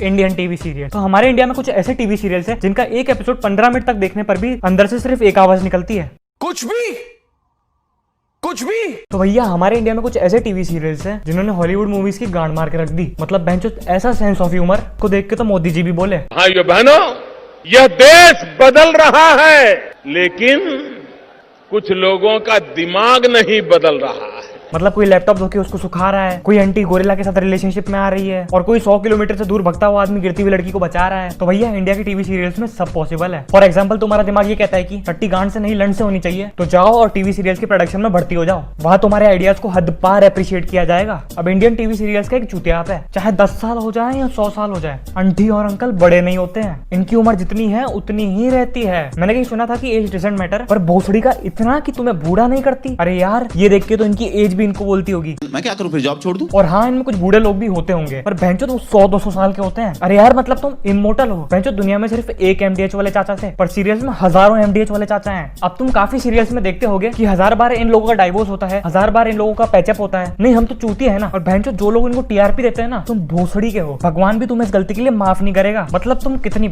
Indian TV serial. तो हमारे India में कुछ ऐसे टीवी सीरियल्स हैं जिनका एक एपिसोड 15 मिनट तक देखने पर भी अंदर से सिर्फ एक आवाज निकलती है, कुछ भी। तो भैया हमारे इंडिया में कुछ ऐसे टीवी सीरियल्स हैं जिन्होंने हॉलीवुड मूवीज की गांड मार के रख दी। मतलब बेंचो ऐसा सेंस ऑफ ह्यूमर को देख के तो मोदी जी भी बोले, भाइयों बहनों, यह देश बदल रहा है, लेकिन कुछ लोगों का दिमाग नहीं बदल रहा है। मतलब कोई लैपटॉप धोके उसको सुखा रहा है, कोई आंटी गोरिल्ला के साथ रिलेशनशिप में आ रही है, और कोई 100 किलोमीटर से दूर भगता हुआ आदमी गिरती हुई लड़की को बचा रहा है। तो भैया इंडिया की टीवी सीरियल्स में सब पॉसिबल है। फॉर एग्जांपल तुम्हारा दिमाग ये कहता है कि टट्टी गांड से नहीं लंड से होनी चाहिए, तो जाओ और टीवी सीरियल्स के प्रोडक्शन में भर्ती हो जाओ, वहां तुम्हारे आइडियाज को हद पार अप्रिशिएट किया जाएगा। अब इंडियन टीवी सीरियल्स का एक चुतियाप है, चाहे 10 साल हो जाए या 100 साल हो जाए, आंटी और अंकल बड़े नहीं होते हैं, इनकी उम्र जितनी है उतनी ही रहती है। मैंने कहीं सुना था कि एज डजंट मैटर, पर भोसड़ी का इतना कि तुम्हें बूढ़ा नहीं करती। अरे यार ये देख के तो इनकी एज भी इनको बोलती होगी, मैं क्या करूं, फिर जॉब छोड़ दूं? और हाँ, इनमें कुछ बूढ़े लोग भी होते होंगे, पर भैंचो तो 100-200 साल के होते हैं। अरे यार मतलब तुम इमोर्टल हो। भैंचो दुनिया में सिर्फ एक एमडीएच वाले चाचा थे, पर सीरियल्स में हजारों एमडीएच वाले चाचा हैं। अब तुम काफी सीरियल्स में देखते होगे कि 1000 बार इन लोगों का डाइवोर्स होता है, 1000 बार इन लोगों का पैचअप होता है। नहीं, हम तो चूती है ना। और भैंचो जो लोग इनको टीआरपी देते हैं ना, तुम भोसड़ी के हो, भगवान भी तुम्हें इस गलती के लिए माफ नहीं करेगा। मतलब तुम कितनी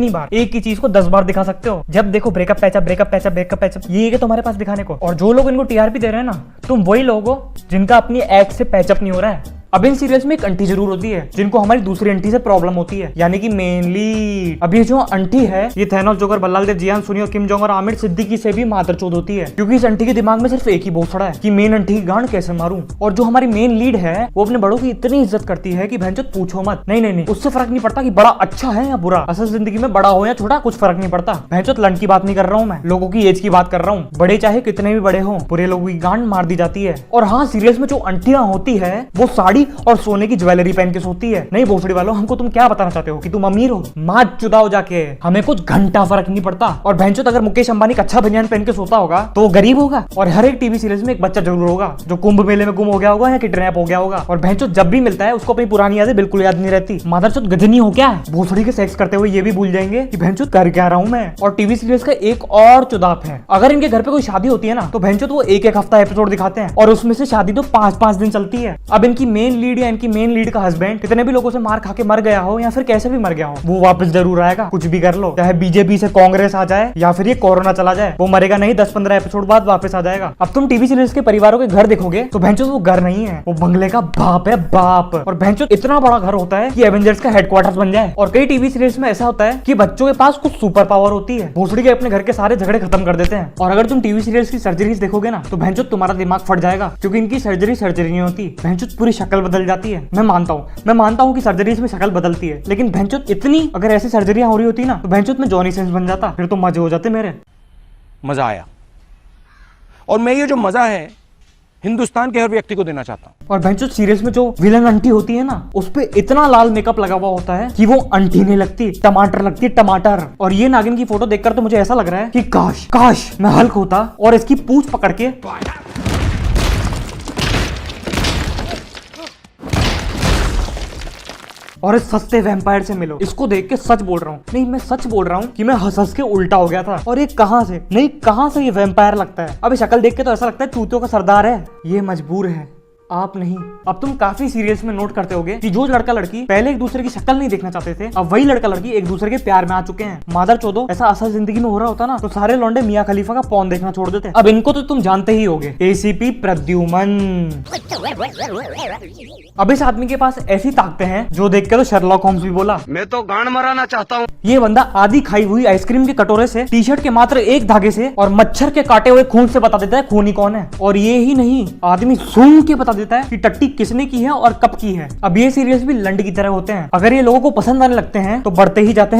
बार एक ही चीज को 10 बार दिखा सकते हो। जब देखो breakup patchup, breakup patchup, breakup patchup, ये है तुम्हारे पास दिखाने को। और जो लोग इनको टीआरपी दे रहे हैं ना, तुम वही लोग हो जिनका अपनी एक्स से पैचअप नहीं हो रहा है। अब इन सीरियल्स में एक आंटी जरूर होती है जिनको हमारी दूसरी आंटी से प्रॉब्लम होती है, यानी कि मेनली अब ये जो आंटी है, ये थैनोस, जोकर, बल्लाल देव, जियान सुनी और किम जोंग और आमिर सिद्दीकी से भी मादरचोद होती है, क्योंकि इस आंटी के दिमाग में सिर्फ एक ही भोसड़ा है कि मेन आंटी की गांड कैसे मारूं। और जो हमारी मेन लीड है वो अपने बड़ों की इतनी इज्जत करती है कि भैंचोद पूछो मत। नहीं, उससे फर्क नहीं पड़ता कि बड़ा अच्छा है या बुरा, असल जिंदगी में बड़ा हो या छोटा कुछ फर्क नहीं पड़ता। भैंचोद लंड की बात नहीं कर रहा हूँ मैं, लोगों की एज की बात कर रहा हूँ। बड़े चाहे कितने भी बड़े हो, पूरे लोगों की गांड मार दी जाती है। और हाँ, सीरियल्स में जो आंटियां होती है वो साड़ी और सोने की ज्वेलरी पहन के सोती है। नहीं भोसड़ी वालों, हमको तुम क्या बताना चाहते हो कि तुम अमीर हो? मात चुदाओ जाके, हमें कुछ घंटा फर्क नहीं पड़ता। और भैंचोद अगर मुकेश अंबानी कच्चा बनियान पहन के सोता होगा तो वो गरीब होगा। और हर एक टीवी सीरीज में एक बच्चा जरूर होगा जो कुंभ मेले में गुम हो गया होगा या किडनैप हो गया होगा। और भैंचोद जब भी मिलता है उसको अपनी पुरानी यादें बिल्कुल याद नहीं रहती। मादरचोद गजनी हो क्या? भोसड़ी के सेक्स करते हुए ये भी भूल जाएंगे कि भैंचोद कर क्या रहा हूं मैं। और टीवी सीरीज का एक और चुदाप है, अगर इनके घर पे कोई शादी होती है ना, तो भैंचोद वो एक हफ्ता एपिसोड दिखाते हैं, और उसमें से शादी तो 5-5 दिन चलती है। अब इनकी मेन लीड या इनकी मेन लीड का हस्बैंड कितने भी लोगों से मार खा के मर गया हो या फिर कैसे भी मर गया हो, वो वापस जरूर आएगा। कुछ भी कर लो, चाहे बीजेपी से कांग्रेस आ जाए या फिर ये कोरोना चला जाए, वो मरेगा नहीं, 10-15 एपिसोड बाद वापस आ जाएगा। अब तुम टीवी सीरीज के परिवारों के घर देखोगे तो भैंचोद वो घर नहीं है, वो बंगले का बाप है, बाप। और भैंचोद इतना बड़ा घर होता है कि एवेंजर्स का हेडक्वार्टर्स बन जाए। और कई टीवी सीरीज में ऐसा होता है कि बच्चों के पास कुछ सुपर पावर होती है, भोसड़ी के अपने घर के सारे झगड़े खत्म कर देते हैं। और अगर तुम टीवी सीरीज की सर्जरीज देखोगे ना, तो भैंचोद तुम्हारा दिमाग फट जाएगा, क्योंकि इनकी सर्जरी नहीं होती, भैंचोद पूरी शक्ल बदल जाती है। मैं मानता हूँ कि सर्जरीज में शक्ल बदलती है, लेकिन भैंचोद इतनी, अगर ऐसी सर्जरियां हो रही होती ना, तो भैंचोद में जॉनी सिंस बन जाता, फिर तो मजे हो जाते मेरे। मजा आया, और मैं ये जो मजा है हिंदुस्तान के हर व्यक्ति को देना चाहता हूं। और भैंचोद सीरीज में जो विलन आंटी होती है ना, उस पे इतना लाल मेकअप लगा हुआ होता है कि वो आंटी नहीं लगती, टमाटर लगती है, टमाटर। और ये नागिन की फोटो देखकर तो मुझे ऐसा लग रहा है कि काश मैं हल्क होता और इसकी पूंछ पकड़ के और इस सस्ते वैम्पायर से मिलो। इसको देख के सच बोल रहा हूँ, नहीं मैं सच बोल रहा हूँ कि मैं हंस के उल्टा हो गया था। और ये कहाँ से ये वैम्पायर लगता है? अबे शक्ल देख के तो ऐसा लगता है चूतियों का सरदार है। ये मजबूर है, आप नहीं। अब तुम काफी सीरियल्स में नोट करते होगे कि जो लड़का लड़की पहले एक दूसरे की शक्ल नहीं देखना चाहते थे, अब वही लड़का लड़की एक दूसरे के प्यार में आ चुके हैं। मादर चोदो, ऐसा असल जिंदगी में हो रहा होता ना, तो सारे लौंडे मियां खलीफा का पॉन देखना छोड़ देते। अब इनको तो तुम जानते ही होगे, एसीपी प्रद्युमन। अब इस आदमी के पास ऐसी ताकतें हैं जो देख के तो शर्लॉक होम्स भी बोला, मैं तो गांड मराना चाहता हूँ। ये बंदा आधी खाई हुई आइसक्रीम के कटोरे से, टी शर्ट के मात्र एक धागे से और मच्छर के काटे हुए खून से बता देता है खूनी कौन है। और ये ही नहीं, आदमी सूंघ के बता देता है कि टट्टी किसने की है और कब की है। अब ये सीरियल्स भी लंड की तरह होते हैं, अगर ये लोगों को पसंद आने लगते हैं तो बढ़ते ही जाते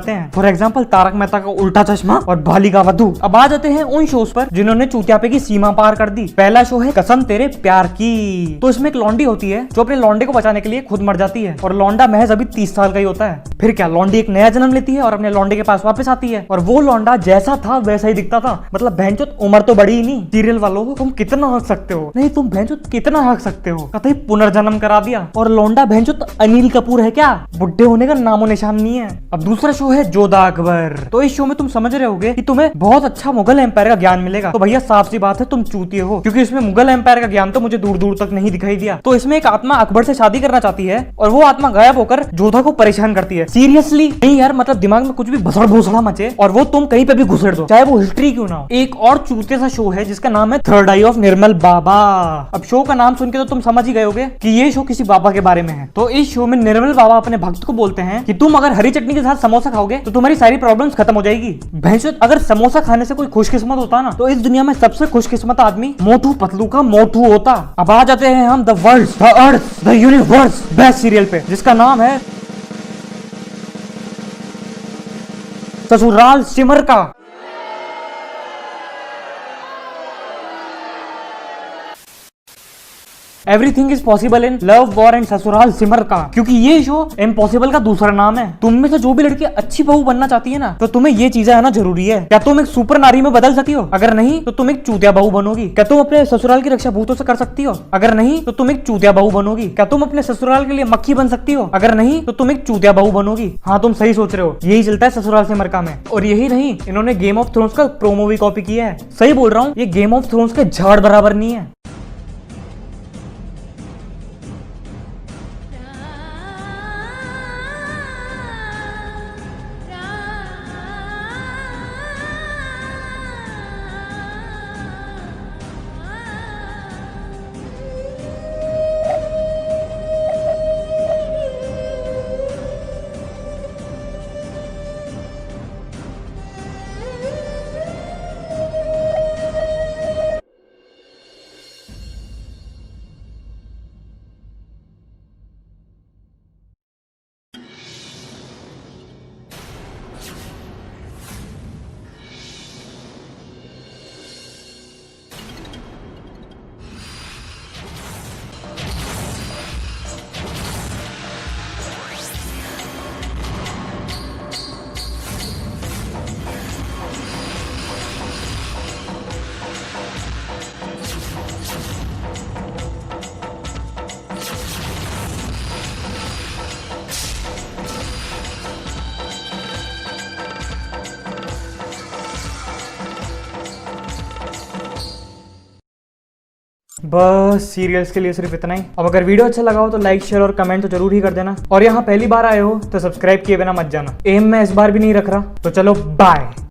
हैं। फॉर एग्जाम्पल तारक मेहता का उल्टा चश्मा और बालिका वधू। अब आ जाते हैं उन शोज पर जिन्होंने चूतियापे की सीमा पार कर दी। पहला शो है कसम तेरे प्यार की। तो इसमें एक लौंडी होती है जो अपने लौंडे को बचाने के लिए खुद मर जाती है, और लौंडा महज अभी 30 साल का ही होता है। फिर क्या, लौंडी एक नया जन्म लेती है और अपने लौंडे के पास वापस आती है, और वो लौंडा जैसा था वैसा ही दिखता था। मतलब बहनचोद उम्र तो बड़ी ही नहीं। सीरियल वालों तुम कितना हक सकते हो, नहीं तुम बहनचोद कितना हक सकते हो, कतई पुनर्जन्म करा दिया। और लौंडा बहनचोद अनिल कपूर है क्या, बुढ़े होने का नामो निशान नहीं है। अब दूसरा शो है जोधा अकबर। तो इस शो में तुम समझ रहे होगे कि तुम्हें बहुत अच्छा मुगल एम्पायर का ज्ञान मिलेगा। तो भैया साफ सी बात है तुम चूतिए हो, क्योंकि इसमें मुगल एम्पायर का ज्ञान तो मुझे दूर दूर तक नहीं दिखाई दिया। तो इसमें एक आत्मा अकबर से शादी करना चाहती है और वो आत्मा गायब होकर जोधा को परेशान करती है। सीरियसली नहीं यार, मतलब दिमाग में कुछ भी भसड़ भोसड़ा मचे और वो तुम कहीं पे भी घुसेड़ दो, चाहे वो हिस्ट्री क्यों ना हो। एक और चूतिया सा शो है जिसका नाम है थर्ड आई ऑफ निर्मल बाबा। अब शो का नाम सुन के तो तुम समझ ही गए होगे कि ये शो किसी बाबा के बारे में है। तो इस शो में निर्मल बाबा अपने भक्त को बोलते हैं कि तुम अगर हरी चटनी के साथ समोसा खाओगे तो तुम्हारी सारी प्रॉब्लम्स खत्म हो जाएगी। भैंसोद, अगर समोसा खाने से कोई खुशकिस्मत होता ना तो इस दुनिया में सबसे खुशकिस्मत आदमी मोटू पतलू का मोटू होता। अब आ जाते हैं हम the world, the earth, the universe best serial पे, जिसका नाम है ससुराल सिमर का। Everything is possible in love war and Sasural Simar का, क्योंकि ये शो इम्पॉसिबल का दूसरा नाम है। तुम में से जो भी लड़की अच्छी बहू बनना चाहती है ना, तो तुम्हें ये चीजें आना जरूरी है। क्या तुम एक सुपर नारी में बदल सकती हो? अगर नहीं तो तुम एक चूतिया बहू बनोगी। क्या तुम अपने ससुराल की रक्षा भूतों से कर सकती हो? अगर नहीं तो तुम एक चूतिया बहू बनोगी। क्या तुम अपने ससुराल के लिए मक्खी बन सकती हो? अगर नहीं तो तुम एक चूतिया बहू बनोगी। हाँ तुम सही सोच रहे हो, यही चलता है ससुराल सिमर का में। और यही नहीं, इन्होंने गेम ऑफ थ्रोन्स का प्रोमो भी कॉपी किया है। सही बोल रहा हूँ, ये गेम ऑफ थ्रोन्स के झाड़ बराबर नहीं है। बस सीरियल्स के लिए सिर्फ इतना ही। अब अगर वीडियो अच्छा लगा हो तो लाइक शेयर और कमेंट तो जरूर ही कर देना, और यहाँ पहली बार आए हो तो सब्सक्राइब किए बिना मत जाना। एम मैं इस बार भी नहीं रख रहा, तो चलो बाय।